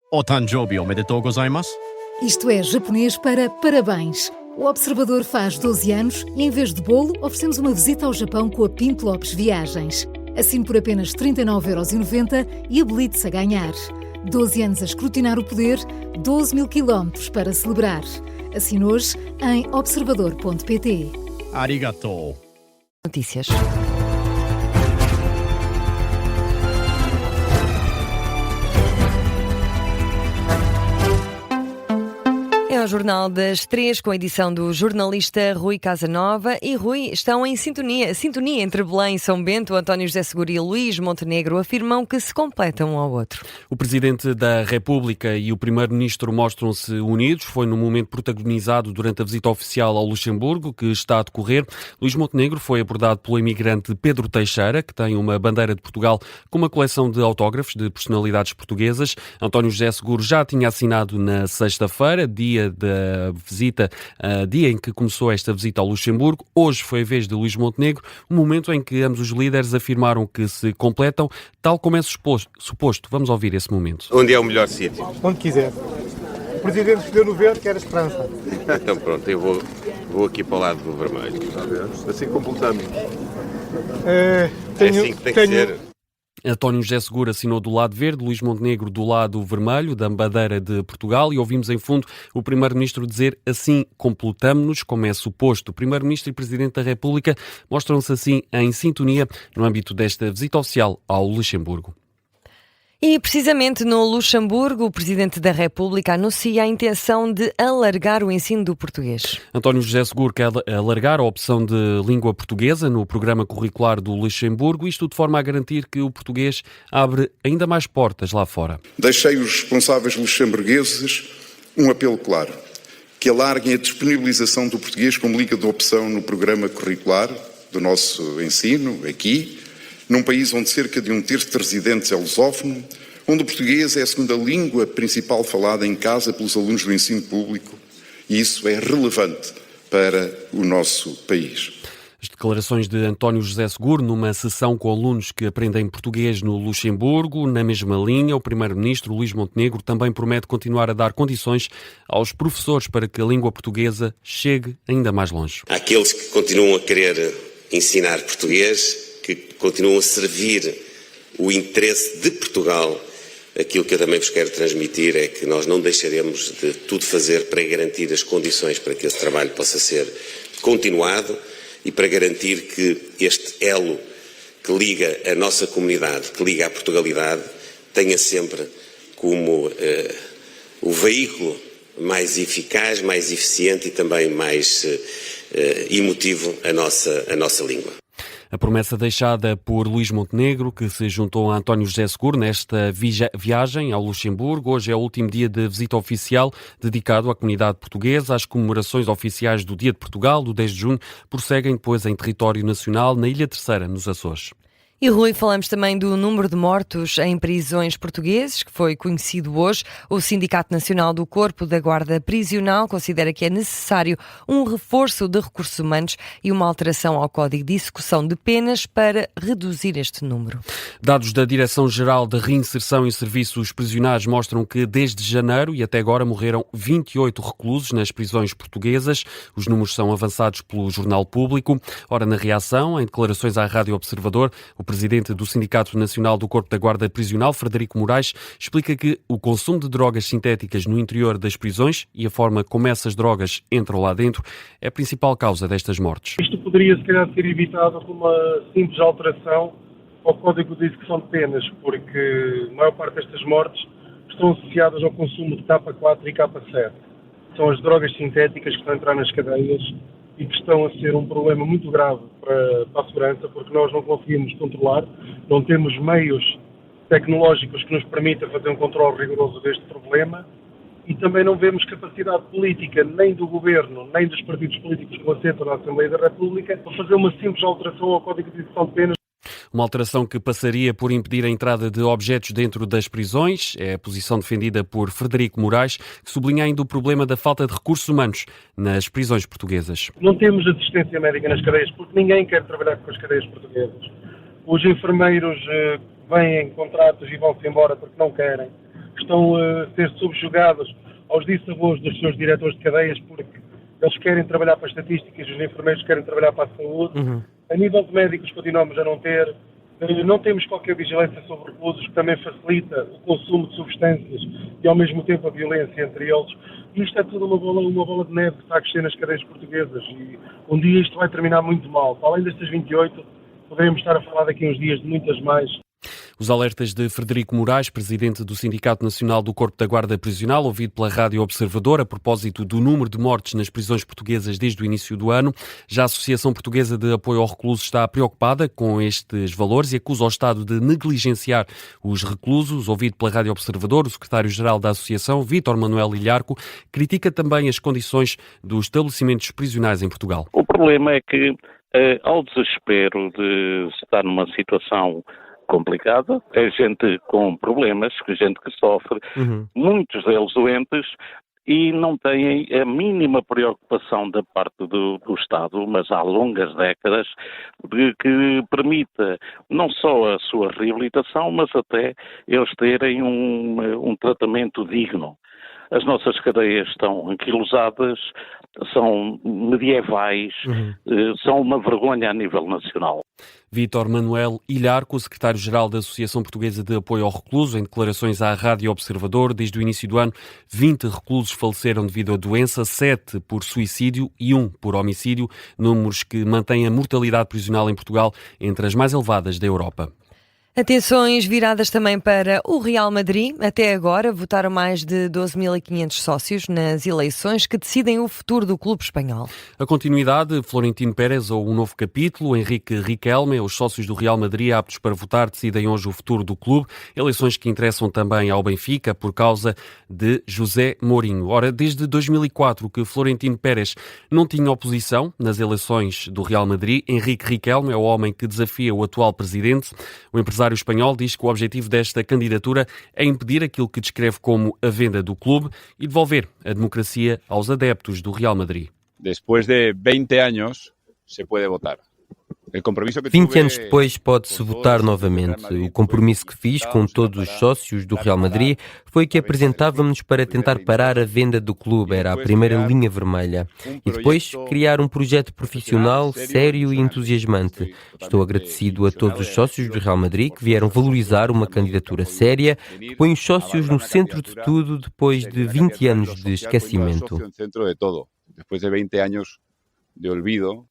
O Tanjobi omedetou gozaimasu. Isto é japonês para parabéns. O Observador faz 12 anos e, em vez de bolo, oferecemos uma visita ao Japão com a Pinto Lopes Viagens. Assine por apenas 39,90€ e habilite-se a ganhar. 12 anos a escrutinar o poder, 12 mil quilómetros para celebrar. Assine hoje em observador.pt. Arigatou. Notícias. É o Jornal das 3, com a edição do jornalista Rui Casanova. E Rui, estão em sintonia entre Belém e São Bento. António José Seguro e Luís Montenegro afirmam que se completam um ao outro. O Presidente da República e o Primeiro-Ministro mostram-se unidos. Foi num momento protagonizado durante a visita oficial ao Luxemburgo, que está a decorrer. Luís Montenegro foi abordado pelo imigrante Pedro Teixeira, que tem uma bandeira de Portugal com uma coleção de autógrafos de personalidades portuguesas. António José Seguro já tinha assinado na sexta-feira, dia da visita, dia em que começou esta visita ao Luxemburgo. Hoje foi a vez de Luís Montenegro, um momento em que ambos os líderes afirmaram que se completam, tal como é suposto. Vamos ouvir esse momento. Onde é o melhor sítio? Onde quiser. O Presidente escolheu no verde, que era Esperança. Então pronto, eu vou aqui para o lado do vermelho. Assim completamos. É assim que tem que ser. António José Seguro assinou do lado verde, Luís Montenegro do lado vermelho, da bandeira de Portugal, e ouvimos em fundo o Primeiro-Ministro dizer: assim completamo-nos, como é suposto. O Primeiro-Ministro e Presidente da República mostram-se assim em sintonia no âmbito desta visita oficial ao Luxemburgo. E precisamente no Luxemburgo, o Presidente da República anuncia a intenção de alargar o ensino do português. António José Seguro quer alargar a opção de língua portuguesa no programa curricular do Luxemburgo, isto de forma a garantir que o português abre ainda mais portas lá fora. Deixei os responsáveis luxemburgueses um apelo claro: que alarguem a disponibilização do português como língua de opção no programa curricular do nosso ensino, aqui, num país onde cerca de 1/3 de residentes é lusófono, onde o português é a segunda língua principal falada em casa pelos alunos do ensino público, e isso é relevante para o nosso país. As declarações de António José Seguro numa sessão com alunos que aprendem português no Luxemburgo. Na mesma linha, o Primeiro-Ministro Luís Montenegro também promete continuar a dar condições aos professores para que a língua portuguesa chegue ainda mais longe. Há aqueles que continuam a querer ensinar português, que continuam a servir o interesse de Portugal. Aquilo que eu também vos quero transmitir é que nós não deixaremos de tudo fazer para garantir as condições para que esse trabalho possa ser continuado e para garantir que este elo que liga a nossa comunidade, que liga a Portugalidade, tenha sempre como o veículo mais eficaz, mais eficiente e também mais emotivo a nossa língua. A promessa deixada por Luís Montenegro, que se juntou a António José Seguro nesta viagem ao Luxemburgo. Hoje é o último dia de visita oficial dedicado à comunidade portuguesa. As comemorações oficiais do Dia de Portugal, do 10 de junho, prosseguem depois em território nacional, na Ilha Terceira, nos Açores. E Rui, falamos também do número de mortos em prisões portugueses, que foi conhecido hoje. O Sindicato Nacional do Corpo da Guarda Prisional considera que é necessário um reforço de recursos humanos e uma alteração ao Código de Execução de Penas para reduzir este número. Dados da Direção-Geral de Reinserção e Serviços Prisionais mostram que desde janeiro e até agora morreram 28 reclusos nas prisões portuguesas. Os números são avançados pelo Jornal Público. Ora, na reação, em declarações à Rádio Observador, o Presidente do Sindicato Nacional do Corpo da Guarda Prisional, Frederico Moraes, explica que o consumo de drogas sintéticas no interior das prisões e a forma como essas drogas entram lá dentro é a principal causa destas mortes. Isto poderia, se calhar, ser evitado com uma simples alteração ao Código de Execução de Penas, porque a maior parte destas mortes estão associadas ao consumo de K4 e K7. São as drogas sintéticas que estão a entrar nas cadeias e que estão a ser um problema muito grave para a segurança, porque nós não conseguimos controlar, não temos meios tecnológicos que nos permitam fazer um controle rigoroso deste problema e também não vemos capacidade política nem do Governo, nem dos partidos políticos que assentam na Assembleia da República para fazer uma simples alteração ao Código de Execução de Penas. Uma alteração que passaria por impedir a entrada de objetos dentro das prisões. É a posição defendida por Frederico Moraes, que sublinha ainda o problema da falta de recursos humanos nas prisões portuguesas. Não temos assistência médica nas cadeias porque ninguém quer trabalhar com as cadeias portuguesas. Os enfermeiros vêm em contratos e vão-se embora porque não querem. que estão a ser subjugados aos dissabores dos seus diretores de cadeias, porque eles querem trabalhar para as estatísticas e os enfermeiros querem trabalhar para a saúde. A nível de médicos continuamos a não ter. Não temos qualquer vigilância sobre reclusos, que também facilita o consumo de substâncias e ao mesmo tempo a violência entre eles. E isto é tudo uma bola de neve que está a crescer nas cadeias portuguesas e um dia isto vai terminar muito mal. Para além destas 28, poderemos estar a falar daqui a uns dias de muitas mais. Os alertas de Frederico Moraes, presidente do Sindicato Nacional do Corpo da Guarda Prisional, ouvido pela Rádio Observador a propósito do número de mortes nas prisões portuguesas desde o início do ano. Já a Associação Portuguesa de Apoio ao Recluso está preocupada com estes valores e acusa o Estado de negligenciar os reclusos. Ouvido pela Rádio Observador, o secretário-geral da Associação, Vítor Manuel Ilharco, critica também as condições dos estabelecimentos prisionais em Portugal. O problema é que, ao desespero de estar numa situação complicada, é gente com problemas, gente que sofre, muitos deles doentes, e não têm a mínima preocupação da parte do Estado, mas há longas décadas, que permita não só a sua reabilitação, mas até eles terem um tratamento digno. As nossas cadeias estão anquilosadas, são medievais, são uma vergonha a nível nacional. Vítor Manuel Ilharco, secretário-geral da Associação Portuguesa de Apoio ao Recluso, em declarações à Rádio Observador, desde o início do ano, 20 reclusos faleceram devido à doença, 7 por suicídio e 1 por homicídio, números que mantêm a mortalidade prisional em Portugal entre as mais elevadas da Europa. Atenções viradas também para o Real Madrid. Até agora votaram mais de 12.500 sócios nas eleições que decidem o futuro do clube espanhol. A continuidade, Florentino Pérez ou um novo capítulo, Henrique Riquelme, os sócios do Real Madrid aptos para votar decidem hoje o futuro do clube. Eleições que interessam também ao Benfica por causa de José Mourinho. Ora, desde 2004 que Florentino Pérez não tinha oposição nas eleições do Real Madrid, Henrique Riquelme é o homem que desafia o atual presidente. O empresário espanhol diz que o objetivo desta candidatura é impedir aquilo que descreve como a venda do clube e devolver a democracia aos adeptos do Real Madrid. Depois de 20 anos se pode votar. 20 anos depois pode-se votar novamente. O compromisso que fiz com todos os sócios do Real Madrid foi que apresentávamos para tentar parar a venda do clube, era a primeira linha vermelha. E depois criar um projeto profissional, sério e entusiasmante. Estou agradecido a todos os sócios do Real Madrid que vieram valorizar uma candidatura séria, que põe os sócios no centro de tudo depois de 20 anos de esquecimento. Depois de 20 anos de olvido.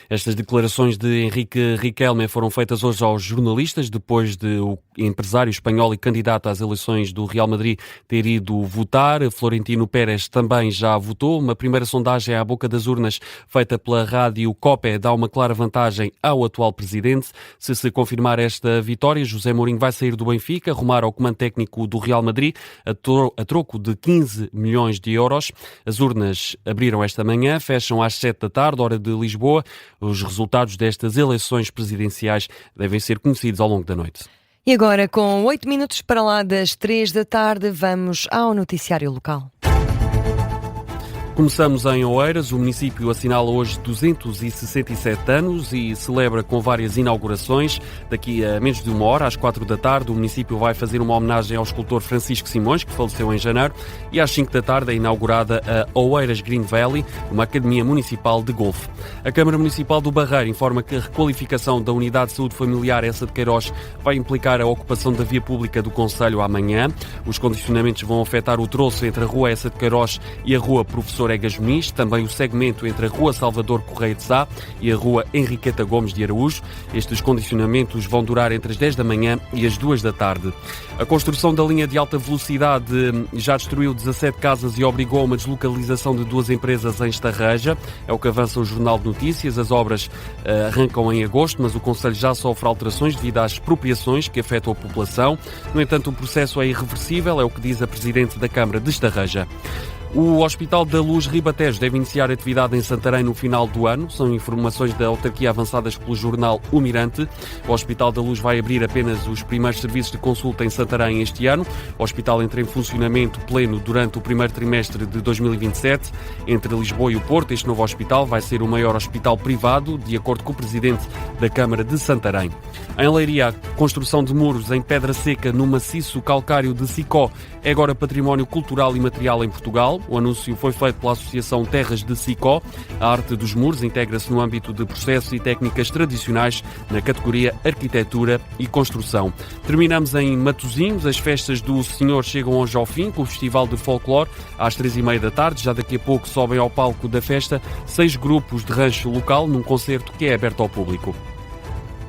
Estas declarações de Henrique Riquelme foram feitas hoje aos jornalistas, depois de o empresário espanhol e candidato às eleições do Real Madrid ter ido votar. Florentino Pérez também já votou. Uma primeira sondagem à boca das urnas feita pela rádio COPE dá uma clara vantagem ao atual presidente. Se confirmar esta vitória, José Mourinho vai sair do Benfica, rumar ao comando técnico do Real Madrid a troco de 15 milhões de euros. As urnas abriram esta manhã, fecham às 7 da tarde, hora de Lisboa. Os resultados destas eleições presidenciais devem ser conhecidos ao longo da noite. E agora, com 8 minutos para lá das 3 da tarde, vamos ao noticiário local. Começamos em Oeiras. O município assinala hoje 267 anos e celebra com várias inaugurações. Daqui a menos de uma hora, às 4 da tarde, o município vai fazer uma homenagem ao escultor Francisco Simões, que faleceu em janeiro, e às 5 da tarde é inaugurada a Oeiras Green Valley, uma academia municipal de golfe. A Câmara Municipal do Barreiro informa que a requalificação da Unidade de Saúde Familiar Essa de Queiroz vai implicar a ocupação da via pública do concelho amanhã. Os condicionamentos vão afetar o troço entre a Rua Essa de Queiroz e a Rua Professor Egas Muniz, também o segmento entre a Rua Salvador Correia de Sá e a Rua Henriqueta Gomes de Araújo. Estes condicionamentos vão durar entre as 10 da manhã e as 2 da tarde. A construção da linha de alta velocidade já destruiu 17 casas e obrigou a uma deslocalização de 2 empresas em Estarreja. É o que avança o Jornal de Notícias. As obras arrancam em agosto, mas o concelho já sofre alterações devido às expropriações que afetam a população. No entanto, o processo é irreversível, é o que diz a Presidente da Câmara de Estarreja. O Hospital da Luz Ribatejo deve iniciar atividade em Santarém no final do ano. São informações da autarquia avançadas pelo jornal O Mirante. O Hospital da Luz vai abrir apenas os primeiros serviços de consulta em Santarém este ano. O hospital entra em funcionamento pleno durante o primeiro trimestre de 2027. Entre Lisboa e o Porto, este novo hospital vai ser o maior hospital privado, de acordo com o presidente da Câmara de Santarém. Em Leiria, a construção de muros em pedra seca no maciço calcário de Sicó é agora património cultural e material em Portugal. O anúncio foi feito pela Associação Terras de Sicó. A arte dos muros integra-se no âmbito de processos e técnicas tradicionais na categoria Arquitetura e Construção. Terminamos em Matosinhos. As festas do Senhor chegam hoje ao fim com o Festival de Folclore às 3h30 da tarde. Já daqui a pouco sobem ao palco da festa 6 grupos de rancho local num concerto que é aberto ao público.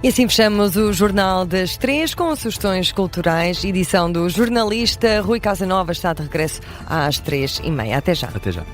E assim fechamos o Jornal das 3 com sugestões culturais. Edição do jornalista Rui Casanova está de regresso às 3h30. Até já. Até já.